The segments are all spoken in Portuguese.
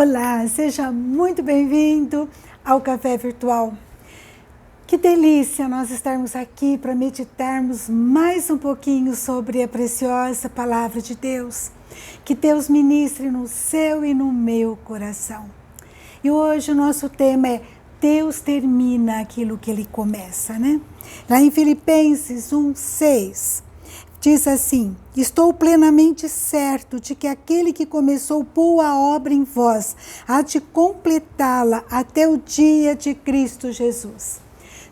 Olá, seja muito bem-vindo ao Café Virtual. Que delícia nós estarmos aqui para meditarmos mais um pouquinho sobre a preciosa Palavra de Deus. Que Deus ministre no seu e no meu coração. E hoje o nosso tema é Deus termina aquilo que Ele começa, né? Lá em Filipenses 1:6, diz assim: estou plenamente certo de que aquele que começou boa obra em vós há de completá-la até o dia de Cristo Jesus.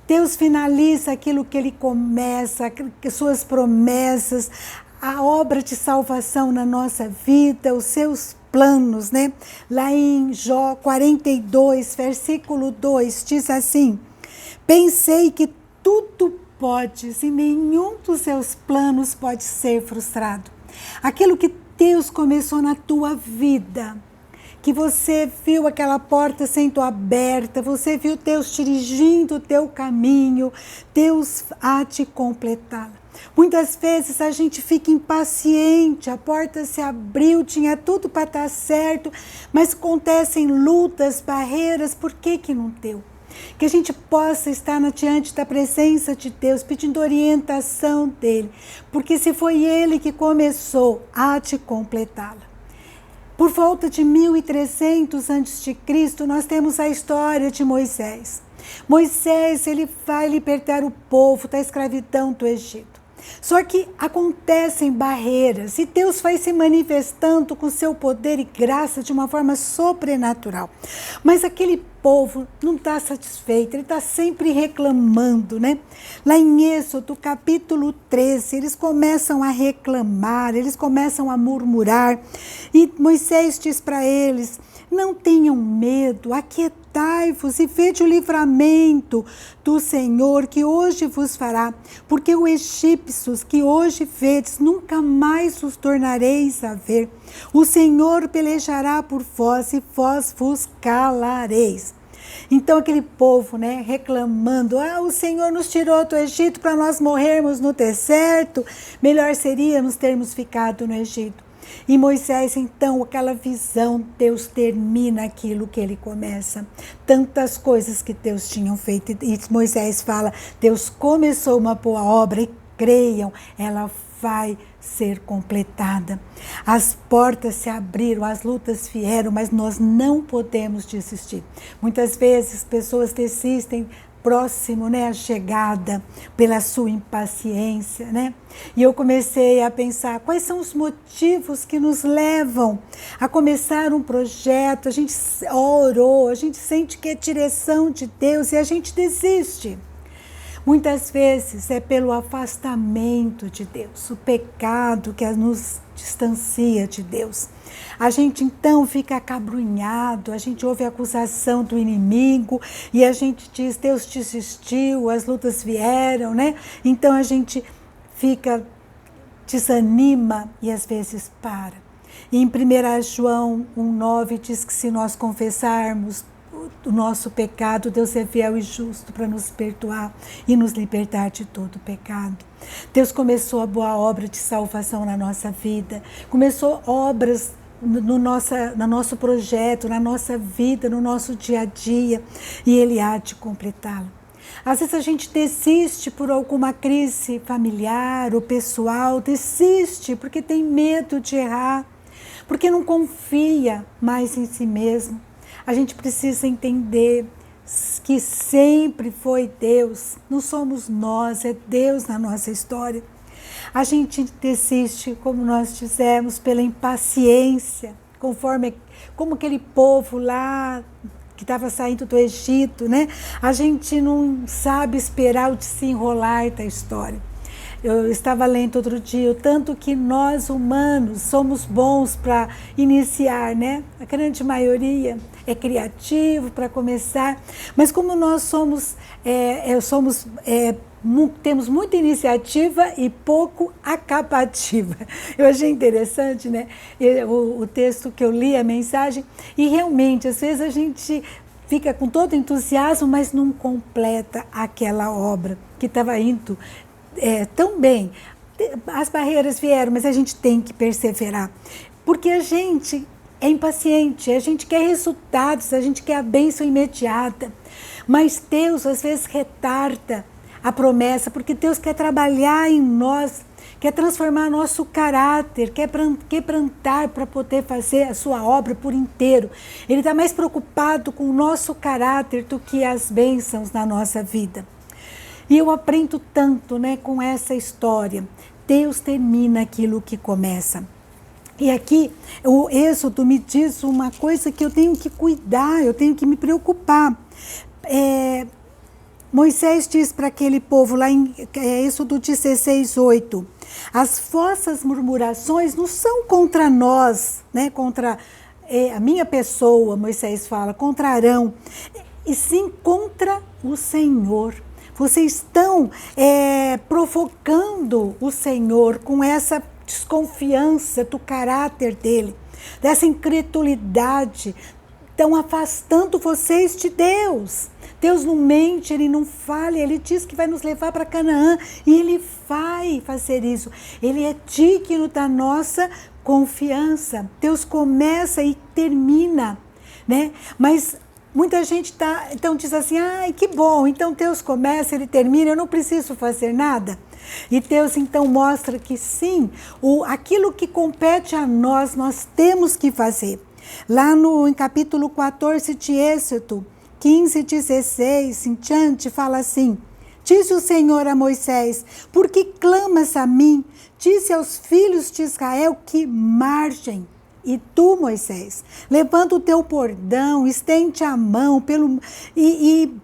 Deus finaliza aquilo que Ele começa, suas promessas, a obra de salvação na nossa vida, os seus planos, né? Lá em Jó 42, versículo 2, diz assim: pensei que tudo podes e nenhum dos seus planos pode ser frustrado. Aquilo que Deus começou na tua vida, que você viu aquela porta sendo aberta, você viu Deus dirigindo o teu caminho, Deus há de completá-la. Muitas vezes a gente fica impaciente, a porta se abriu, tinha tudo para estar certo, mas acontecem lutas, barreiras, por que não deu? Que a gente possa estar diante da presença de Deus, pedindo orientação dEle, porque se foi Ele que começou, há de completá-la. Por volta de 1300 a.C., nós temos a história de Moisés. Moisés, ele vai libertar o povo da escravidão do Egito. Só que acontecem barreiras e Deus vai se manifestando com seu poder e graça de uma forma sobrenatural. Mas aquele povo não está satisfeito, ele está sempre reclamando, né? Lá em Êxodo, capítulo 13, eles começam a reclamar, eles começam a murmurar. E Moisés diz para eles: não tenham medo, aquietai-vos e vede o livramento do Senhor que hoje vos fará, porque os egípcios que hoje vedes, nunca mais os tornareis a ver. O Senhor pelejará por vós e vós vos calareis. Então aquele povo, né, reclamando: o Senhor nos tirou do Egito para nós morrermos no deserto, melhor seria nos termos ficado no Egito. E Moisés, então, aquela visão, Deus termina aquilo que Ele começa. Tantas coisas que Deus tinha feito. E Moisés fala: Deus começou uma boa obra e creiam, ela vai ser completada. As portas se abriram, as lutas vieram, mas nós não podemos desistir. Muitas vezes pessoas desistem próximo, né, a chegada, pela sua impaciência, né? E eu comecei a pensar quais são os motivos que nos levam a começar um projeto. A gente orou, a gente sente que é direção de Deus e a gente desiste. Muitas vezes é pelo afastamento de Deus, o pecado que nos distancia de Deus. A gente então fica acabrunhado, a gente ouve a acusação do inimigo e a gente diz: Deus desistiu, as lutas vieram, né? Então a gente desanima e às vezes para. E em 1 João 1:9 diz que se nós confessarmos o nosso pecado, Deus é fiel e justo para nos perdoar e nos libertar de todo pecado. Deus começou a boa obra de salvação na nossa vida, começou obras no nosso projeto, na nossa vida, no nosso dia a dia, e Ele há de completá-lo. Às vezes a gente desiste por alguma crise familiar ou pessoal, desiste porque tem medo de errar, porque não confia mais em si mesmo. A gente precisa entender que sempre foi Deus, não somos nós, é Deus na nossa história. A gente desiste, como nós dizemos, pela impaciência, como aquele povo lá que estava saindo do Egito, né? A gente não sabe esperar o desenrolar da história. Eu estava lendo outro dia o tanto que nós humanos somos bons para iniciar, né? A grande maioria é criativo para começar, mas como nós temos muita iniciativa e pouco acabativa. Eu achei interessante, né? O texto que eu li, a mensagem, e realmente, às vezes a gente fica com todo entusiasmo, mas não completa aquela obra que estava indo tão bem. As barreiras vieram, mas a gente tem que perseverar, porque a gente é impaciente, a gente quer resultados, a gente quer a bênção imediata. Mas Deus às vezes retarda a promessa, porque Deus quer trabalhar em nós, quer transformar nosso caráter, quer quebrantar para poder fazer a sua obra por inteiro. Ele está mais preocupado com o nosso caráter do que as bênçãos na nossa vida. E eu aprendo tanto, né, com essa história. Deus termina aquilo que começa. E aqui o Êxodo me diz uma coisa que eu tenho que cuidar, eu tenho que me preocupar. Moisés diz para aquele povo lá em Êxodo 16:8, as vossas murmurações não são contra nós, né, contra a minha pessoa, Moisés fala, contra Arão, e sim contra o Senhor. Vocês estão provocando o Senhor com essa desconfiança do caráter dele, dessa incredulidade, estão afastando vocês de Deus. Deus não mente, Ele não falha, Ele diz que vai nos levar para Canaã e Ele vai fazer isso. Ele é digno da nossa confiança. Deus começa e termina, né? Mas muita gente então diz assim, ai, que bom, então Deus começa, Ele termina, eu não preciso fazer nada. E Deus então mostra que sim, aquilo que compete a nós temos que fazer. Lá em capítulo 14 de Êxodo, 15, 16 em diante, fala assim, disse o Senhor a Moisés, por que clamas a mim? Disse aos filhos de Israel que marchem. E tu, Moisés, levanta o teu bordão, estende a mão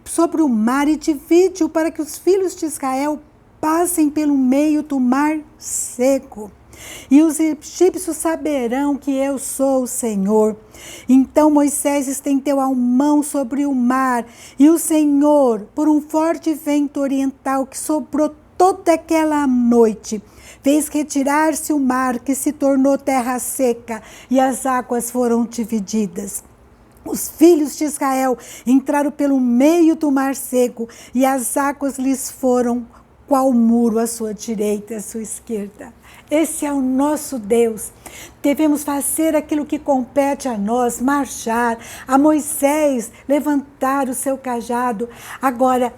sobre o mar e divide-o para que os filhos de Israel passem pelo meio do mar seco. E os egípcios saberão que eu sou o Senhor. Então Moisés estendeu a mão sobre o mar, e o Senhor, por um forte vento oriental que soprou toda aquela noite, fez retirar-se o mar, que se tornou terra seca, e as águas foram divididas. Os filhos de Israel entraram pelo meio do mar seco, e as águas lhes foram qual muro à sua direita e à sua esquerda. Esse é o nosso Deus. Devemos fazer aquilo que compete a nós, marchar. A Moisés levantar o seu cajado. Agora,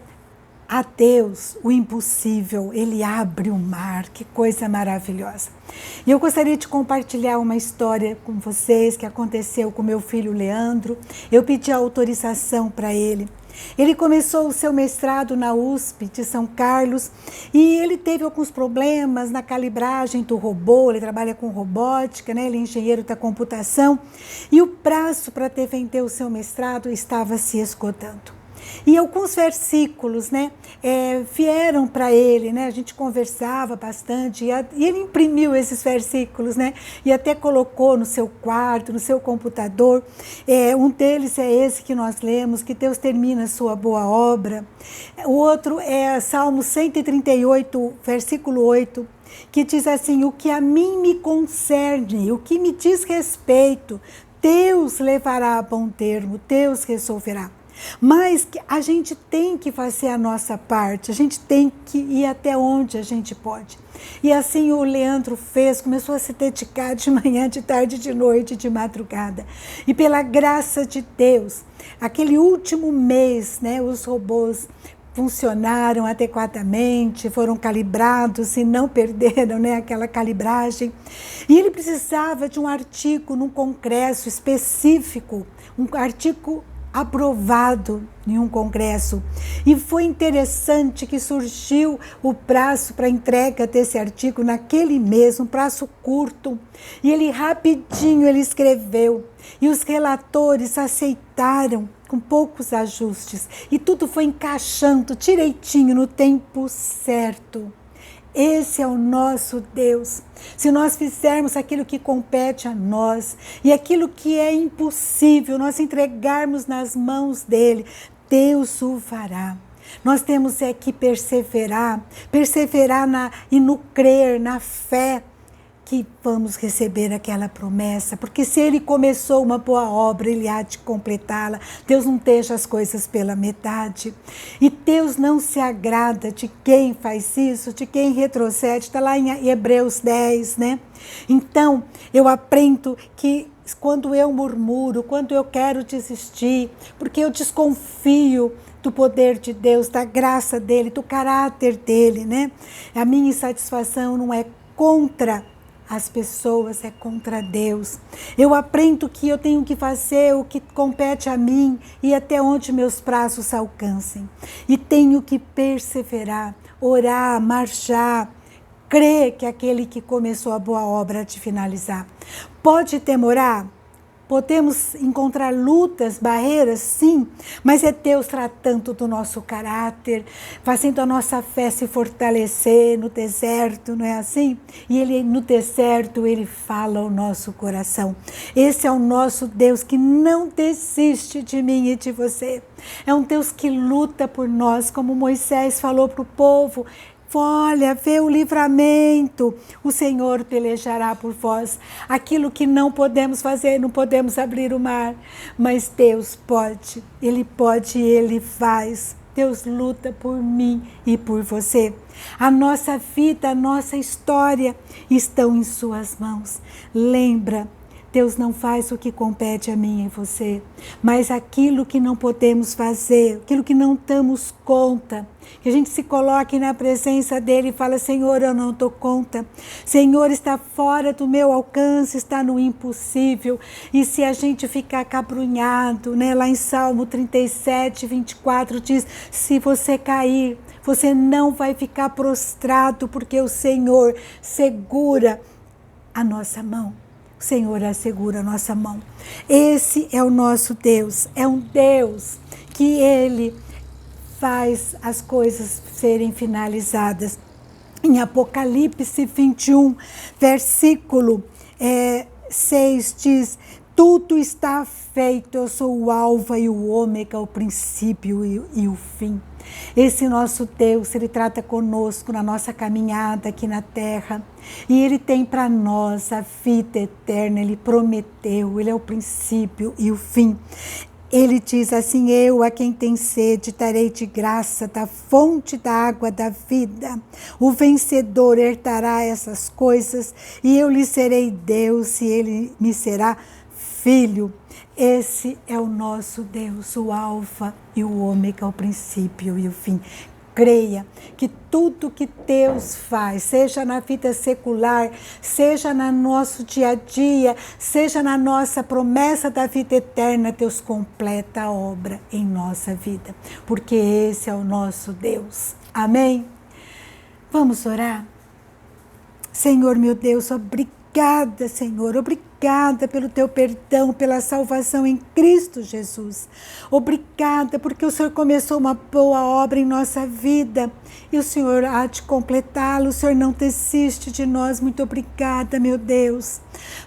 a Deus, o impossível, Ele abre o mar. Que coisa maravilhosa. E eu gostaria de compartilhar uma história com vocês que aconteceu com meu filho Leandro. Eu pedi autorização para ele. Ele começou o seu mestrado na USP de São Carlos e ele teve alguns problemas na calibragem do robô, ele trabalha com robótica, né? Ele é engenheiro da computação e o prazo para defender o seu mestrado estava se esgotando. E alguns versículos, né, vieram para ele, né, a gente conversava bastante, e ele imprimiu esses versículos, né, e até colocou no seu quarto, no seu computador. Um deles é esse que nós lemos, que Deus termina a sua boa obra. O outro é Salmo 138, versículo 8, que diz assim, o que a mim me concerne, o que me diz respeito, Deus levará a bom termo, Deus resolverá. Mas a gente tem que fazer a nossa parte, a gente tem que ir até onde a gente pode. E assim o Leandro fez, começou a se dedicar de manhã, de tarde, de noite, de madrugada. E pela graça de Deus, aquele último mês, né, os robôs funcionaram adequadamente, foram calibrados e não perderam, né, aquela calibragem. E ele precisava de um artigo num congresso específico, um artigo aprovado em um congresso. E foi interessante que surgiu o prazo para entrega desse artigo naquele mês, um prazo curto. E ele rapidinho ele escreveu. E os relatores aceitaram com poucos ajustes. E tudo foi encaixando direitinho no tempo certo. Esse é o nosso Deus. Se nós fizermos aquilo que compete a nós e aquilo que é impossível, nós entregarmos nas mãos dele, Deus o fará. Nós temos que perseverar e no crer, na fé, que vamos receber aquela promessa, porque se ele começou uma boa obra, ele há de completá-la. Deus não deixa as coisas pela metade, e Deus não se agrada de quem faz isso, de quem retrocede. Está lá em Hebreus 10, né? Então, eu aprendo que quando eu murmuro, quando eu quero desistir, porque eu desconfio do poder de Deus, da graça dele, do caráter dele, né? A minha insatisfação não é contra as pessoas, é contra Deus. Eu aprendo que eu tenho que fazer o que compete a mim e até onde meus braços alcancem. E tenho que perseverar, orar, marchar, crer que aquele que começou a boa obra há de finalizar. Pode demorar? Podemos encontrar lutas, barreiras, sim, mas é Deus tratando do nosso caráter, fazendo a nossa fé se fortalecer no deserto, não é assim? E Ele, no deserto, Ele fala ao nosso coração. Esse é o nosso Deus que não desiste de mim e de você. É um Deus que luta por nós, como Moisés falou para o povo. Olha, vê o livramento, o Senhor pelejará por vós. Aquilo que não podemos fazer, não podemos abrir o mar, mas Deus pode e Ele faz. Deus luta por mim e por você. A nossa vida, a nossa história estão em suas mãos. Lembra, Deus não faz o que compete a mim e você, mas aquilo que não podemos fazer, aquilo que não damos conta, que a gente se coloque na presença dele e fala, Senhor, eu não dou conta, Senhor, está fora do meu alcance, está no impossível. E se a gente ficar cabrunhado, né? Lá em Salmo 37, 24 diz, se você cair, você não vai ficar prostrado, porque o Senhor segura a nossa mão. O Senhor assegura a nossa mão. Esse é o nosso Deus. É um Deus que Ele faz as coisas serem finalizadas. Em Apocalipse 21, versículo 6 diz, tudo está feito, eu sou o alfa e o ômega, o princípio e o fim. Esse nosso Deus, Ele trata conosco na nossa caminhada aqui na terra. E Ele tem para nós a vida eterna, Ele prometeu, Ele é o princípio e o fim. Ele diz assim, eu a quem tem sede darei de graça da fonte da água da vida. O vencedor herdará essas coisas e eu lhe serei Deus e ele me será filho. Esse é o nosso Deus, o alfa e o ômega, o princípio e o fim. Creia que tudo que Deus faz, seja na vida secular, seja no nosso dia a dia, seja na nossa promessa da vida eterna, Deus completa a obra em nossa vida, porque esse é o nosso Deus. Amém? Vamos orar? Senhor meu Deus, obrigada, Senhor, obrigada pelo teu perdão, pela salvação em Cristo Jesus. Obrigada porque o Senhor começou uma boa obra em nossa vida e o Senhor há de completá-lo. O Senhor não desiste de nós. Muito obrigada, meu Deus.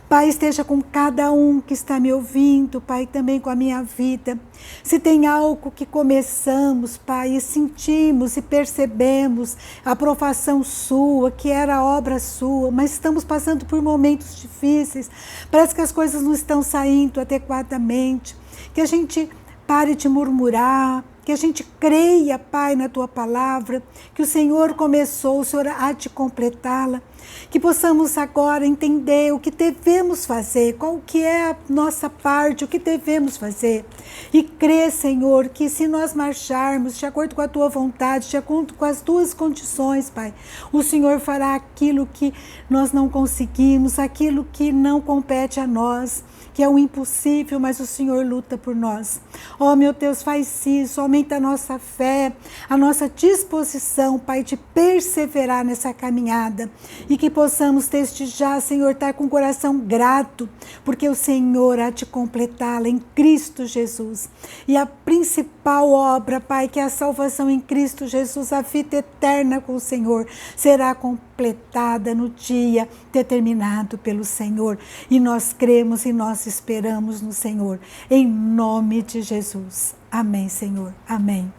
Pai, esteja com cada um que está me ouvindo, Pai, também com a minha vida. Se tem algo que começamos, Pai, e sentimos e percebemos a aprovação sua, que era obra sua, mas estamos passando por momentos difíceis, parece que as coisas não estão saindo adequadamente, que a gente pare de murmurar, que a gente creia, Pai, na Tua palavra, que o Senhor começou, o Senhor há de completá-la, que possamos agora entender o que devemos fazer, qual que é a nossa parte, o que devemos fazer, e crer, Senhor, que se nós marcharmos de acordo com a Tua vontade, de acordo com as Tuas condições, Pai, o Senhor fará aquilo que nós não conseguimos, aquilo que não compete a nós, que é o impossível, mas o Senhor luta por nós. Oh, meu Deus, faz isso, aumenta a nossa fé, a nossa disposição, Pai, de perseverar nessa caminhada e que possamos desde já, Senhor, estar com o coração grato, porque o Senhor há de completá-la em Cristo Jesus. E a principal obra, Pai, que é a salvação em Cristo Jesus, a vida eterna com o Senhor, será completada no dia determinado pelo Senhor. E nós cremos e nós esperamos no Senhor, em nome de Jesus. Amém, Senhor. Amém.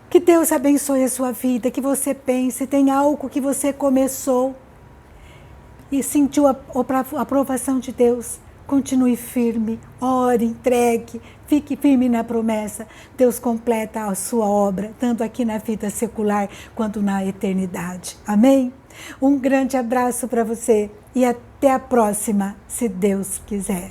Que Deus abençoe a sua vida, que você pense, tem algo que você começou e sentiu a aprovação de Deus. Continue firme, ore, entregue, fique firme na promessa. Deus completa a sua obra, tanto aqui na vida secular quanto na eternidade. Amém? Um grande abraço para você e até a próxima, se Deus quiser.